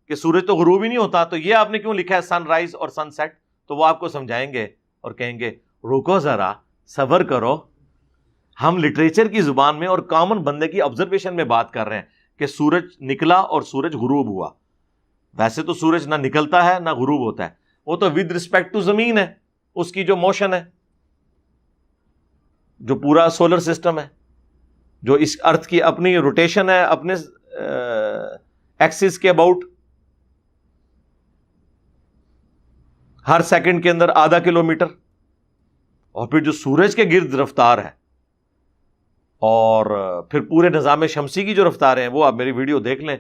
کہ سورج تو غروب ہی نہیں ہوتا، تو یہ آپ نے کیوں لکھا ہے سن رائز اور سن سیٹ؟ تو وہ آپ کو سمجھائیں گے اور کہیں گے رکو ذرا، صبر کرو. ہم لٹریچر کی زبان میں اور کامن بندے کی آبزرویشن میں بات کر رہے ہیں کہ سورج نکلا اور سورج غروب ہوا. ویسے تو سورج نہ نکلتا ہے نہ غروب ہوتا ہے، وہ تو ود رسپیکٹ ٹو زمین ہے، اس کی جو موشن ہے، جو پورا سولر سسٹم ہے، جو اس ارتھ کی اپنی روٹیشن ہے اپنے ایکسس کے اباؤٹ ہر سیکنڈ کے اندر آدھا کلومیٹر. اور پھر جو سورج کے گرد رفتار ہے اور پھر پورے نظام شمسی کی جو رفتاریں ہیں وہ آپ میری ویڈیو دیکھ لیں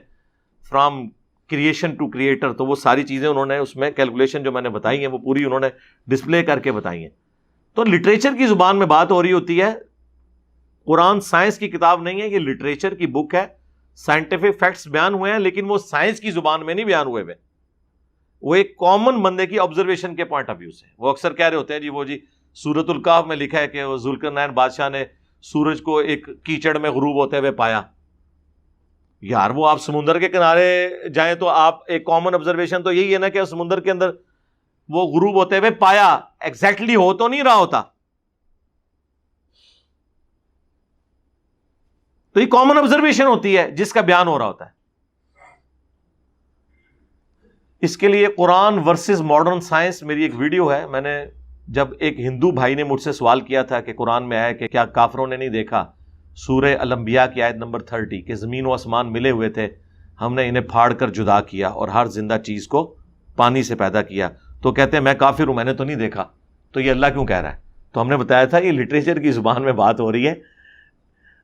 فرام کریشن ٹو کریٹر، تو وہ ساری چیزیں انہوں نے اس میں کیلکولیشن جو میں نے بتائی ہیں وہ پوری انہوں نے ڈسپلے کر کے بتائی ہیں. تو لٹریچر کی زبان میں بات ہو رہی ہوتی ہے. قرآن سائنس کی کتاب نہیں ہے، یہ لٹریچر کی بک ہے. سائنٹیفک فیکٹس بیان ہوئے ہیں لیکن وہ سائنس کی زبان میں نہیں بیان ہوئے، وہ ایک کامن بندے کی آبزرویشن کے پوائنٹ آف ویو سے. وہ اکثر کہہ رہے ہوتے ہیں جی سورۃ الکہف میں لکھا ہے کہ وہ ذوالقرنین بادشاہ نے سورج کو ایک کیچڑ میں غروب ہوتے ہوئے پایا. یار وہ آپ سمندر کے کنارے جائیں تو آپ ایک کامن آبزرویشن تو یہی ہے نا کہ سمندر کے اندر وہ غروب ہوتے ہوئے پایا، ایگزیکٹلی ہو تو نہیں رہا ہوتا. تو یہ کامن آبزرویشن ہوتی ہے جس کا بیان ہو رہا ہوتا ہے. اس کے لیے قرآن ورسز ماڈرن سائنس میری ایک ویڈیو ہے. میں نے جب ایک ہندو بھائی نے مجھ سے سوال کیا تھا کہ قرآن میں آیا کہ کیا کافروں نے نہیں دیکھا سورہ الانبیاء کی آیت نمبر 30 کہ زمین و آسمان ملے ہوئے تھے، ہم نے انہیں پھاڑ کر جدا کیا اور ہر زندہ چیز کو پانی سے پیدا کیا. تو کہتے ہیں میں کافر ہوں، میں نے تو نہیں دیکھا، تو یہ اللہ کیوں کہہ رہا ہے؟ تو ہم نے بتایا تھا یہ لٹریچر کی زبان میں بات ہو رہی ہے،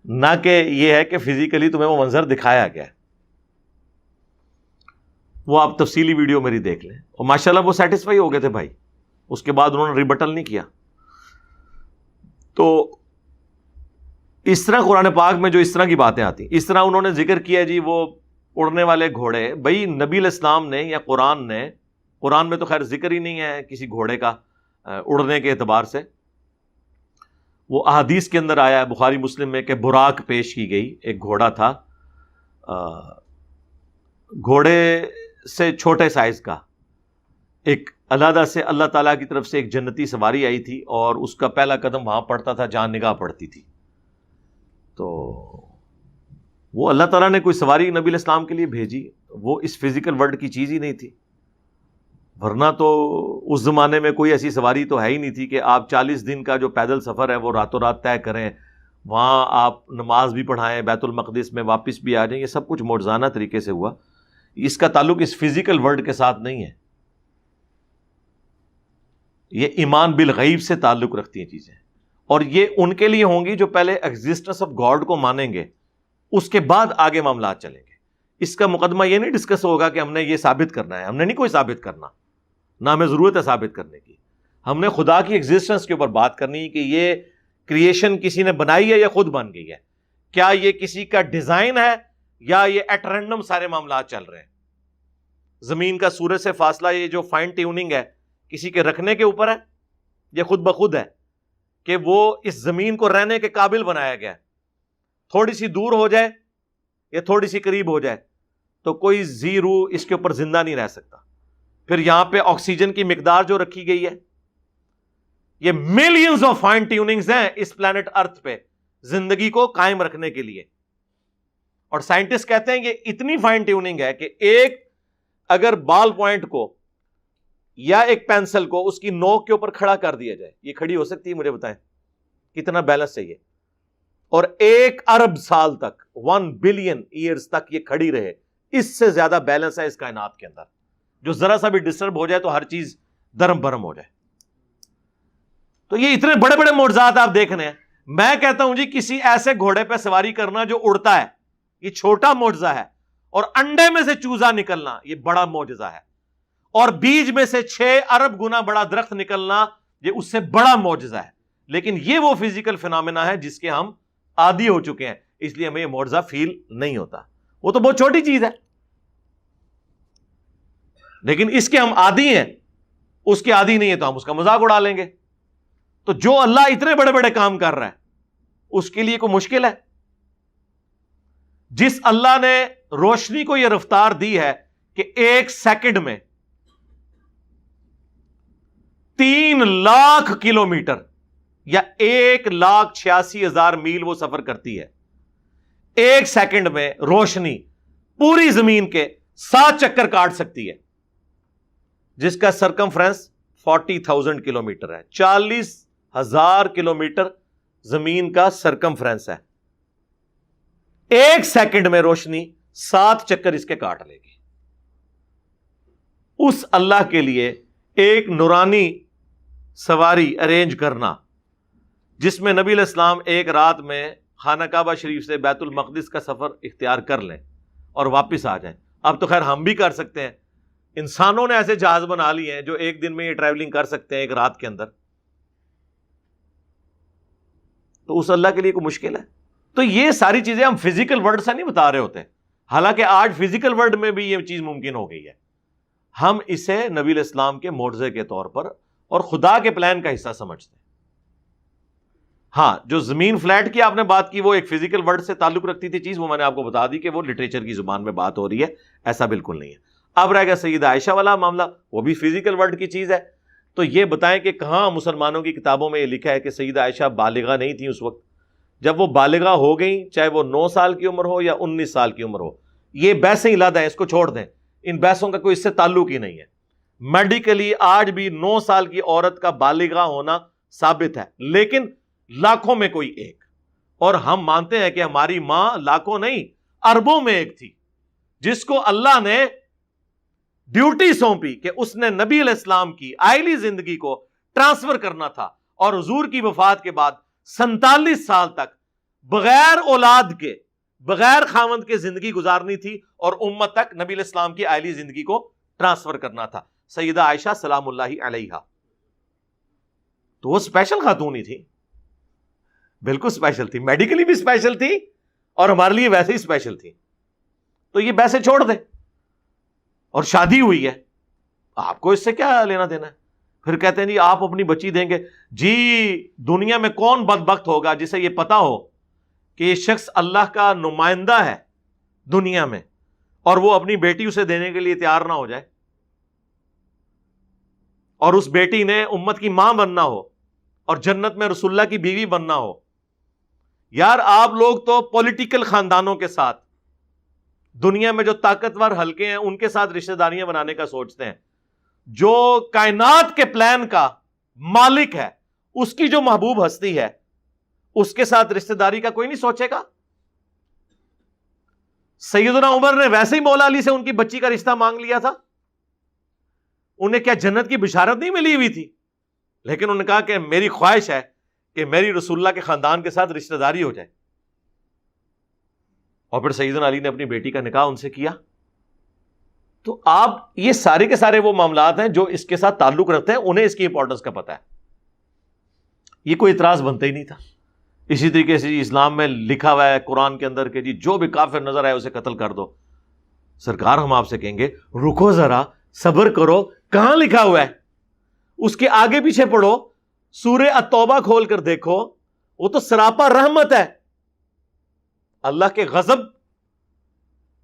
نہ کہ یہ ہے کہ فزیکلی تمہیں وہ منظر دکھایا گیا. وہ آپ تفصیلی ویڈیو میری دیکھ لیں. اور ماشاءاللہ وہ سیٹسفائی ہو گئے تھے بھائی، اس کے بعد انہوں نے ریبٹل نہیں کیا. تو اس طرح قرآن پاک میں جو اس طرح کی باتیں آتی، اس طرح انہوں نے ذکر کیا جی وہ اڑنے والے گھوڑے. بھائی نبی علیہ السلام نے یا قرآن نے، قرآن میں تو خیر ذکر ہی نہیں ہے کسی گھوڑے کا اڑنے کے اعتبار سے. وہ احادیث کے اندر آیا ہے بخاری مسلم میں کہ براق پیش کی گئی، ایک گھوڑا تھا، گھوڑے سے چھوٹے سائز کا، ایک علیحدہ سے اللہ تعالیٰ کی طرف سے ایک جنتی سواری آئی تھی اور اس کا پہلا قدم وہاں پڑتا تھا جہاں نگاہ پڑتی تھی. تو وہ اللہ تعالیٰ نے کوئی سواری نبی علیہ السلام کے لیے بھیجی، وہ اس فزیکل ورلڈ کی چیز ہی نہیں تھی. ورنہ تو اس زمانے میں کوئی ایسی سواری تو ہے ہی نہیں تھی کہ آپ 40 دن کا جو پیدل سفر ہے وہ راتوں رات طے کریں، وہاں آپ نماز بھی پڑھائیں، بیت المقدس میں واپس بھی آ جائیں. یہ سب کچھ معجزانہ طریقے سے ہوا. اس کا تعلق اس فزیکل ورلڈ کے ساتھ نہیں ہے. یہ ایمان بالغیب سے تعلق رکھتی ہیں چیزیں، اور یہ ان کے لیے ہوں گی جو پہلے ایگزسٹنس آف گاڈ کو مانیں گے، اس کے بعد آگے معاملات چلیں گے. اس کا مقدمہ یہ نہیں ڈسکس ہوگا کہ ہم نے یہ ثابت کرنا ہے. ہم نے نہیں کوئی ثابت کرنا، نہ ہمیں ضرورت ہے ثابت کرنے کی. ہم نے خدا کی ایگزسٹنس کے اوپر بات کرنی ہے کہ یہ کریشن کسی نے بنائی ہے یا خود بن گئی ہے. کیا یہ کسی کا ڈیزائن ہے یا یہ ایٹ رینڈم سارے معاملات چل رہے ہیں؟ زمین کا سورج سے فاصلہ، یہ جو فائن ٹیوننگ ہے کسی کے رکھنے کے اوپر ہے یہ خود بخود ہے کہ وہ اس زمین کو رہنے کے قابل بنایا گیا. تھوڑی سی دور ہو جائے یا تھوڑی سی قریب ہو جائے تو کوئی زی روح اس کے اوپر زندہ نہیں رہ سکتا. پھر یہاں پہ آکسیجن کی مقدار جو رکھی گئی ہے، یہ ملینز آف فائن ٹیوننگز ہیں اس پلانٹ ارتھ پہ زندگی کو قائم رکھنے کے لیے. اور سائنٹسٹ کہتے ہیں کہ اتنی فائن ٹیوننگ ہے کہ ایک اگر بال پوائنٹ کو یا ایک پینسل کو اس کی نوک کے اوپر کھڑا کر دیا جائے، یہ کھڑی ہو سکتی ہے؟ مجھے بتائیں کتنا بیلنس چاہیے. اور 1 ارب سال تک، 1 بلین ایئرز تک یہ کھڑی رہے. اس سے زیادہ بیلنس ہے اس کائنات کے اندر. جو ذرا سا بھی ڈسٹرب ہو جائے تو ہر چیز درم برم ہو جائے. تو یہ اتنے بڑے بڑے معجزات آپ دیکھ رہے ہیں. میں کہتا ہوں جی کسی ایسے گھوڑے پہ سواری کرنا جو اڑتا ہے یہ چھوٹا معجزہ ہے، اور انڈے میں سے چوزا نکلنا یہ بڑا معجزہ ہے، اور بیج میں سے 6 ارب گنا بڑا درخت نکلنا یہ اس سے بڑا معجزہ ہے. لیکن یہ وہ فزیکل فینامنا ہے جس کے ہم عادی ہو چکے ہیں، اس لیے ہمیں یہ معجزہ فیل نہیں ہوتا. وہ تو بہت چھوٹی چیز ہے لیکن اس کے ہم عادی ہیں، اس کے عادی نہیں ہے تو ہم اس کا مذاق اڑا لیں گے. تو جو اللہ اتنے بڑے بڑے کام کر رہا ہے اس کے لیے کوئی مشکل ہے؟ جس اللہ نے روشنی کو یہ رفتار دی ہے کہ 1 سیکنڈ میں 3 لاکھ کلومیٹر یا 1,86,000 میل وہ سفر کرتی ہے. 1 سیکنڈ میں روشنی پوری زمین کے 7 چکر کاٹ سکتی ہے، جس کا سرکمفرنس 40,000 کلومیٹر ہے. 40,000 کلومیٹر زمین کا سرکمفرنس ہے. 1 سیکنڈ میں روشنی 7 چکر اس کے کاٹ لے گی. اس اللہ کے لیے ایک نورانی سواری ارینج کرنا جس میں نبی علیہ السلام ایک رات میں خانہ کعبہ شریف سے بیت المقدس کا سفر اختیار کر لیں اور واپس آ جائیں، اب تو خیر ہم بھی کر سکتے ہیں، انسانوں نے ایسے جہاز بنا لیے ہیں جو ایک دن میں یہ ٹریولنگ کر سکتے ہیں ایک رات کے اندر، تو اس اللہ کے لیے کوئی مشکل ہے؟ تو یہ ساری چیزیں ہم فزیکل ورلڈ سے نہیں بتا رہے ہوتے، حالانکہ آج فزیکل ورلڈ میں بھی یہ چیز ممکن ہو گئی ہے، ہم اسے نبی علیہ السلام کے معجزے کے طور پر اور خدا کے پلان کا حصہ سمجھتے ہیں۔ ہاں، جو زمین فلیٹ کی آپ نے بات کی وہ ایک فزیکل ورلڈ سے تعلق رکھتی تھی چیز، وہ میں نے آپ کو بتا دی کہ وہ لٹریچر کی زبان میں بات ہو رہی ہے، ایسا بالکل نہیں ہے۔ اب رہ گیا سیدہ عائشہ والا معاملہ، وہ بھی فزیکل ورلڈ کی چیز ہے، تو یہ بتائیں کہ کہاں مسلمانوں کی کتابوں میں یہ لکھا ہے کہ سیدہ عائشہ بالغہ نہیں تھی اس وقت؟ جب وہ بالغہ ہو گئیں، چاہے وہ 9 سال کی عمر ہو یا 19 سال کی عمر ہو، یہ بحثیں علیحدہ ہیں، اس کو چھوڑ دیں، ان بحثوں کا کوئی اس سے تعلق ہی نہیں ہے۔ میڈیکلی آج بھی 9 سال کی عورت کا بالغہ ہونا ثابت ہے، لیکن لاکھوں میں کوئی ایک، اور ہم مانتے ہیں کہ ہماری ماں لاکھوں نہیں اربوں میں ایک تھی، جس کو اللہ نے ڈیوٹی سونپی کہ اس نے نبی علیہ السلام کی آئلی زندگی کو ٹرانسفر کرنا تھا، اور حضور کی وفات کے بعد 47 سال تک بغیر اولاد کے، بغیر خاوند کے زندگی گزارنی تھی، اور امت تک نبی علیہ السلام کی آئلی زندگی کو ٹرانسفر کرنا تھا۔ سیدہ عائشہ سلام اللہ علیہا، تو وہ اسپیشل خاتون ہی تھی، بالکل اسپیشل تھی، میڈیکلی بھی اسپیشل تھی اور ہمارے لیے ویسے ہی اسپیشل تھی۔ تو یہ ویسے چھوڑ دیں، اور شادی ہوئی ہے، آپ کو اس سے کیا لینا دینا ہے؟ پھر کہتے ہیں جی آپ اپنی بچی دیں گے، جی دنیا میں کون بدبخت ہوگا جسے یہ پتا ہو کہ یہ شخص اللہ کا نمائندہ ہے دنیا میں، اور وہ اپنی بیٹی اسے دینے کے لیے تیار نہ ہو جائے، اور اس بیٹی نے امت کی ماں بننا ہو اور جنت میں رسول اللہ کی بیوی بننا ہو۔ یار آپ لوگ تو پولیٹیکل خاندانوں کے ساتھ، دنیا میں جو طاقتور حلقے ہیں ان کے ساتھ رشتہ داریاں بنانے کا سوچتے ہیں، جو کائنات کے پلان کا مالک ہے، اس کی جو محبوب ہستی ہے، اس کے ساتھ رشتہ داری کا کوئی نہیں سوچے گا۔ سیدنا عمر نے ویسے ہی مولا علی سے ان کی بچی کا رشتہ مانگ لیا تھا، انہیں کیا جنت کی بشارت نہیں ملی ہوئی تھی؟ لیکن انہوں نے کہا کہ میری خواہش ہے کہ میری رسول اللہ کے خاندان کے ساتھ رشتہ داری ہو جائے، اور پھر سیدنا علی نے اپنی بیٹی کا نکاح ان سے کیا۔ تو آپ یہ سارے کے سارے وہ معاملات ہیں جو اس کے ساتھ تعلق رکھتے ہیں، انہیں اس کی امپورٹنس کا پتہ ہے، یہ کوئی اعتراض بنتا ہی نہیں تھا۔ اسی طریقے سے اسلام میں لکھا ہوا ہے قرآن کے اندر کہ جی جو بھی کافر نظر آئے اسے قتل کر دو۔ سرکار ہم آپ سے کہیں گے رکو ذرا، صبر کرو، کہاں لکھا ہوا ہے؟ اس کے آگے پیچھے پڑھو، سورہ التوبہ کھول کر دیکھو، وہ تو سراپا رحمت ہے، اللہ کے غضب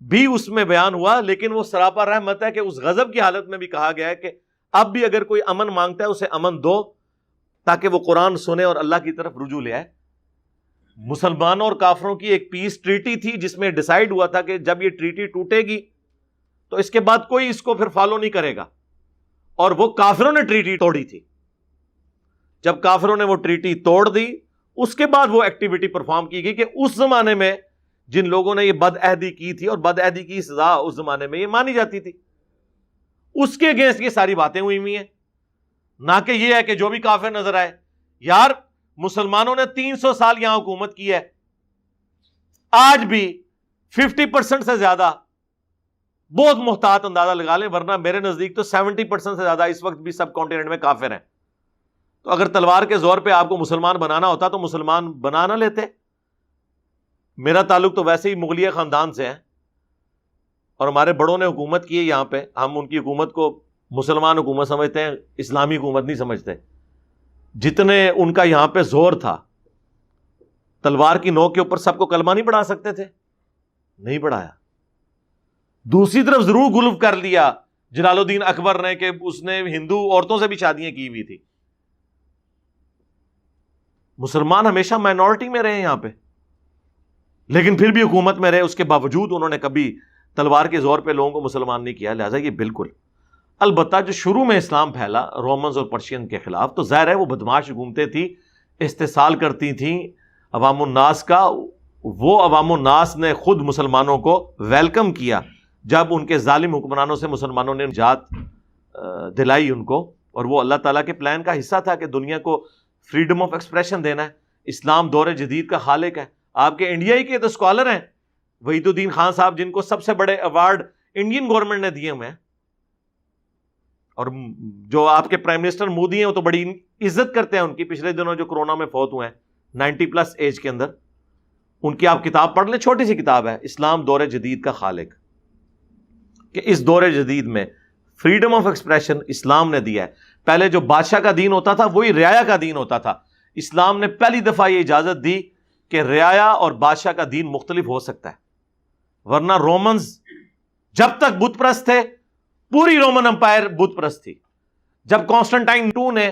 بھی اس میں بیان ہوا، لیکن وہ سراپا رحمت ہے کہ اس غضب کی حالت میں بھی کہا گیا ہے کہ اب بھی اگر کوئی امن مانگتا ہے اسے امن دو، تاکہ وہ قرآن سنے اور اللہ کی طرف رجوع لے آئے۔ مسلمانوں اور کافروں کی ایک پیس ٹریٹی تھی جس میں ڈیسائیڈ ہوا تھا کہ جب یہ ٹریٹی ٹوٹے گی تو اس کے بعد کوئی اس کو پھر فالو نہیں کرے گا، اور وہ کافروں نے ٹریٹی توڑی تھی۔ جب کافروں نے وہ ٹریٹی توڑ دی، اس کے بعد وہ ایکٹیویٹی پرفارم کی گئی کہ اس زمانے میں جن لوگوں نے یہ بد عہدی کی تھی، اور بد عہدی کی سزا اس زمانے میں یہ مانی جاتی تھی، اس کے اگینسٹ یہ ساری باتیں ہوئی ہوئی ہیں، نہ کہ یہ ہے کہ جو بھی کافر نظر آئے۔ یار مسلمانوں نے 300 سال یہاں حکومت کی ہے، آج بھی 50% سے زیادہ، بہت محتاط اندازہ لگا لیں، ورنہ میرے نزدیک تو 70% سے زیادہ اس وقت بھی سب کانٹیننٹ میں کافر ہیں۔ تو اگر تلوار کے زور پہ آپ کو مسلمان بنانا ہوتا تو مسلمان بنا نہ لیتے۔ میرا تعلق تو ویسے ہی مغلیہ خاندان سے ہے، اور ہمارے بڑوں نے حکومت کی ہے یہاں پہ، ہم ان کی حکومت کو مسلمان حکومت سمجھتے ہیں، اسلامی حکومت نہیں سمجھتے۔ جتنے ان کا یہاں پہ زور تھا، تلوار کی نوک کے اوپر سب کو کلمہ نہیں پڑھا سکتے تھے، نہیں پڑھایا۔ دوسری طرف ضرور غلو کر لیا جلال الدین اکبر نے کہ اس نے ہندو عورتوں سے بھی شادیاں کی ہوئی تھی۔ مسلمان ہمیشہ مائنورٹی میں رہے یہاں پہ، لیکن پھر بھی حکومت میں رہے، اس کے باوجود انہوں نے کبھی تلوار کے زور پہ لوگوں کو مسلمان نہیں کیا۔ لہٰذا یہ بالکل، البتہ جو شروع میں اسلام پھیلا رومنز اور پرشین کے خلاف، تو ظاہر ہے وہ بدماش حکومتیں تھیں، استحصال کرتی تھیں عوام الناس کا۔ وہ عوام الناس نے خود مسلمانوں کو ویلکم کیا جب ان کے ظالم حکمرانوں سے مسلمانوں نے نجات دلائی ان کو، اور وہ اللہ تعالیٰ کے پلان کا حصہ تھا کہ دنیا کو فریڈم آف ایکسپریشن دینا ہے۔ اسلام دور جدید کا خالق ہے۔ آپ کے انڈیا ہی کے تو اسکالر ہیں وحید الدین خان صاحب، جن کو سب سے بڑے ایوارڈ انڈین گورنمنٹ نے دیے ہوئے ہیں. اور جو آپ کے پرائم منسٹر مودی ہیں وہ تو بڑی عزت کرتے ہیں ان کی. پچھلے دنوں جو کورونا میں فوت ہوئے ہیں 90+ ایج کے اندر, ان کی آپ کتاب پڑھ لیں, چھوٹی سی کتاب ہے, اسلام دور جدید کا خالق, کہ اس دور جدید میں فریڈم آف ایکسپریشن اسلام نے دیا ہے. پہلے جو بادشاہ کا دین ہوتا تھا وہی رعایا کا دین ہوتا تھا. اسلام نے پہلی دفعہ یہ اجازت دی کہ رعایا اور بادشاہ کا دین مختلف ہو سکتا ہے, ورنہ رومنز جب تک بت پرست تھے پوری رومن امپائر بت پرست تھی. جب کانسٹنٹائن 2 نے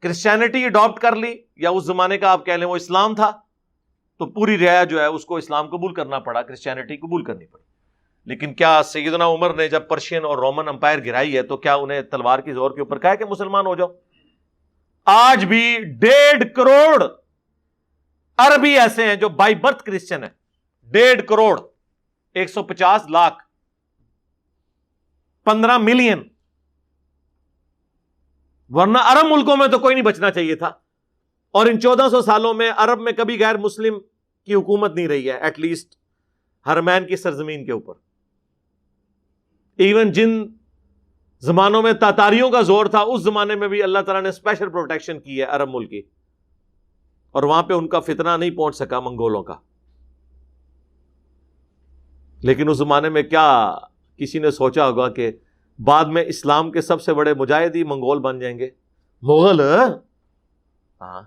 کرسچینٹی اڈاپٹ کر لی, یا اس زمانے کا آپ کہہ لیں وہ اسلام تھا, تو پوری رعایا جو ہے اس کو اسلام قبول کرنا پڑا, کرسچینٹی قبول کرنی پڑی. لیکن کیا سیدنا عمر نے جب پرشین اور رومن امپائر گرائی ہے تو کیا انہیں تلوار کی زور کے اوپر کہا کہ مسلمان ہو جاؤ؟ آج بھی 1.5 کروڑ عربی ایسے ہیں جو بائی برتھ کرسچن ہیں. 1.5 کروڑ, 150 لاکھ, 15 ملین. ورنہ عرب ملکوں میں تو کوئی نہیں بچنا چاہیے تھا. اور ان 1400 سالوں میں عرب میں کبھی غیر مسلم کی حکومت نہیں رہی ہے, ایٹ لیسٹ حرمین کی سرزمین کے اوپر. ایون جن زمانوں میں تاتاریوں کا زور تھا اس زمانے میں بھی اللہ تعالیٰ نے اسپیشل پروٹیکشن کی ہے عرب ملک کی, اور وہاں پہ ان کا فتنہ نہیں پہنچ سکا منگولوں کا. لیکن اس زمانے میں کیا کسی نے سوچا ہوگا کہ بعد میں اسلام کے سب سے بڑے مجاہد ہی منگول بن جائیں گے؟ مغل, ہاں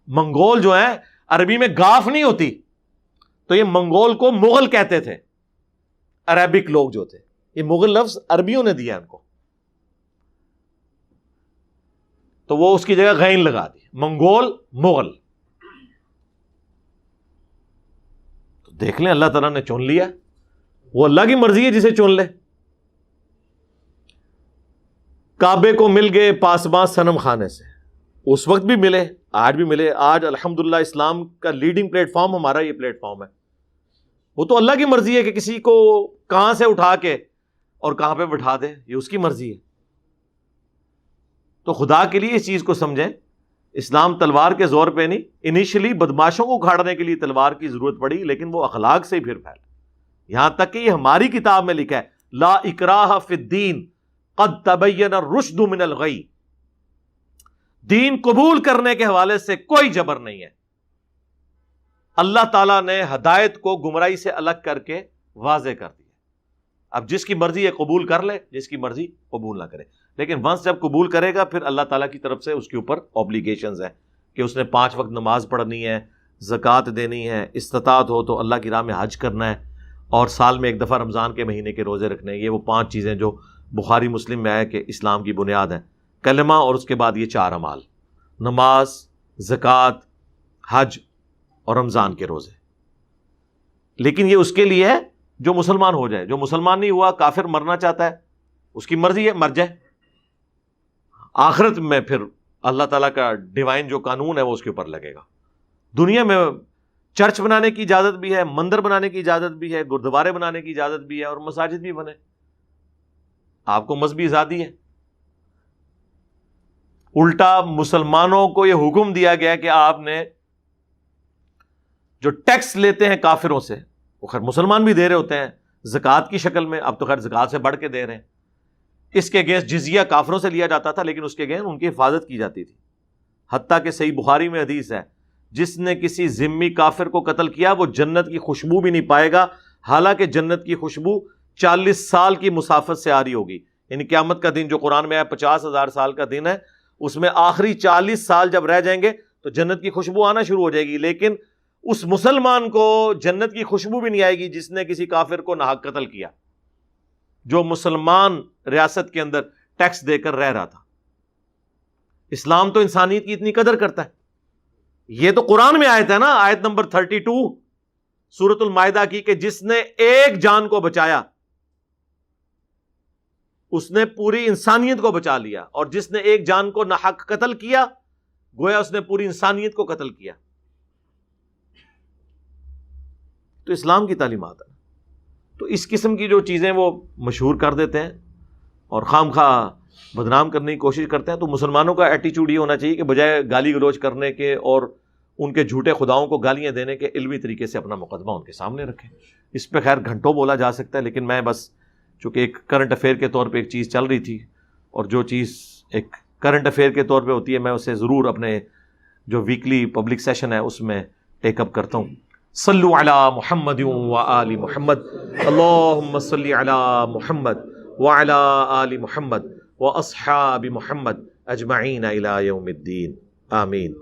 منگول جو ہیں, عربی میں گاف نہیں ہوتی, تو یہ منگول کو مغل کہتے تھے عربک لوگ جو تھے. یہ مغل لفظ عربیوں نے دیا ان کو, تو وہ اس کی جگہ غین لگا دی, منگول مغل. تو دیکھ لیں اللہ تعالیٰ نے چن لیا, وہ اللہ کی مرضی ہے جسے چن لے. کعبے کو مل گئے پاسباں صنم خانے سے, اس وقت بھی ملے, آج بھی ملے. آج الحمدللہ اسلام کا لیڈنگ پلیٹ فارم ہمارا یہ پلیٹ فارم ہے. وہ تو اللہ کی مرضی ہے کہ کسی کو کہاں سے اٹھا کے اور کہاں پہ بٹھا دے, یہ اس کی مرضی ہے. تو خدا کے لیے اس چیز کو سمجھیں, اسلام تلوار کے زور پہ نہیں. انیشلی بدماشوں کو اکھاڑنے کے لیے تلوار کی ضرورت پڑی, لیکن وہ اخلاق سے ہی پھر پھیلا. یہاں تک کہ یہ ہماری کتاب میں لکھا ہے, لا اکراہ فی الدین قد تبین الرشد من الغی. دین قبول کرنے کے حوالے سے کوئی جبر نہیں ہے. اللہ تعالیٰ نے ہدایت کو گمراہی سے الگ کر کے واضح کر دیا. اب جس کی مرضی ہے قبول کر لے, جس کی مرضی قبول نہ کرے. لیکن ونس جب قبول کرے گا پھر اللہ تعالیٰ کی طرف سے اس کے اوپر اوبلیگیشنز ہیں کہ اس نے 5 وقت نماز پڑھنی ہے, زکوٰۃ دینی ہے, استطاعت ہو تو اللہ کی راہ میں حج کرنا ہے, اور سال میں 1 دفعہ رمضان کے مہینے کے روزے رکھنے ہیں. یہ وہ 5 چیزیں جو بخاری مسلم میں ہے کہ اسلام کی بنیاد ہے. کلمہ اور اس کے بعد یہ 4 اعمال, نماز, زکوٰۃ, حج اور رمضان کے روزے. لیکن یہ اس کے لیے ہے جو مسلمان ہو جائے. جو مسلمان نہیں ہوا, کافر مرنا چاہتا ہے, اس کی مرضی ہے, مر جائے. آخرت میں پھر اللہ تعالیٰ کا ڈیوائن جو قانون ہے وہ اس کے اوپر لگے گا. دنیا میں چرچ بنانے کی اجازت بھی ہے, مندر بنانے کی اجازت بھی ہے, گردوارے بنانے کی اجازت بھی ہے, اور مساجد بھی بنے. آپ کو مذہبی آزادی ہے. الٹا مسلمانوں کو یہ حکم دیا گیا کہ آپ نے جو ٹیکس لیتے ہیں کافروں سے, وہ خیر مسلمان بھی دے رہے ہوتے ہیں زکوٰۃ کی شکل میں, اب تو خیر زکوٰۃ سے بڑھ کے دے رہے ہیں. اس کے اگینسٹ جزیہ کافروں سے لیا جاتا تھا, لیکن اس کے اگینسٹ ان کی حفاظت کی جاتی تھی. حتیٰ کہ صحیح بخاری میں حدیث ہے, جس نے کسی ذمی کافر کو قتل کیا وہ جنت کی خوشبو بھی نہیں پائے گا, حالانکہ جنت کی خوشبو 40 سال کی مسافت سے آ رہی ہوگی. یعنی قیامت کا دن جو قرآن میں ہے 50,000 سال کا دن ہے, اس میں آخری 40 سال جب رہ جائیں گے تو جنت کی خوشبو آنا شروع ہو جائے گی. لیکن اس مسلمان کو جنت کی خوشبو بھی نہیں آئے گی جس نے کسی کافر کو ناحق قتل کیا, جو مسلمان ریاست کے اندر ٹیکس دے کر رہ رہا تھا. اسلام تو انسانیت کی اتنی قدر کرتا ہے. یہ تو قرآن میں آیت ہے نا, آیت نمبر 32 سورۃ المائدہ کی, کہ جس نے ایک جان کو بچایا اس نے پوری انسانیت کو بچا لیا, اور جس نے ایک جان کو ناحق قتل کیا گویا اس نے پوری انسانیت کو قتل کیا. تو اسلام کی تعلیمات ہے. تو اس قسم کی جو چیزیں وہ مشہور کر دیتے ہیں اور خام خواہ بدنام کرنے کی کوشش کرتے ہیں. تو مسلمانوں کا ایٹیچیوڈ یہ ہونا چاہیے کہ بجائے گالی گلوچ کرنے کے اور ان کے جھوٹے خداؤں کو گالیاں دینے کے علمی طریقے سے اپنا مقدمہ ان کے سامنے رکھیں. اس پہ خیر گھنٹوں بولا جا سکتا ہے، لیکن میں بس چونکہ ایک کرنٹ افیئر کے طور پہ ایک چیز چل رہی تھی، اور جو چیز ایک کرنٹ افیئر کے طور پہ ہوتی ہے میں اسے ضرور اپنے جو ویکلی پبلک سیشن ہے اس میں ٹیک اپ کرتا ہوں. صلو علی محمد و آل محمد، اللہم صلی علی محمد وعلی آل محمد و اصحاب محمد اجمعین الی یوم الدین، آمین.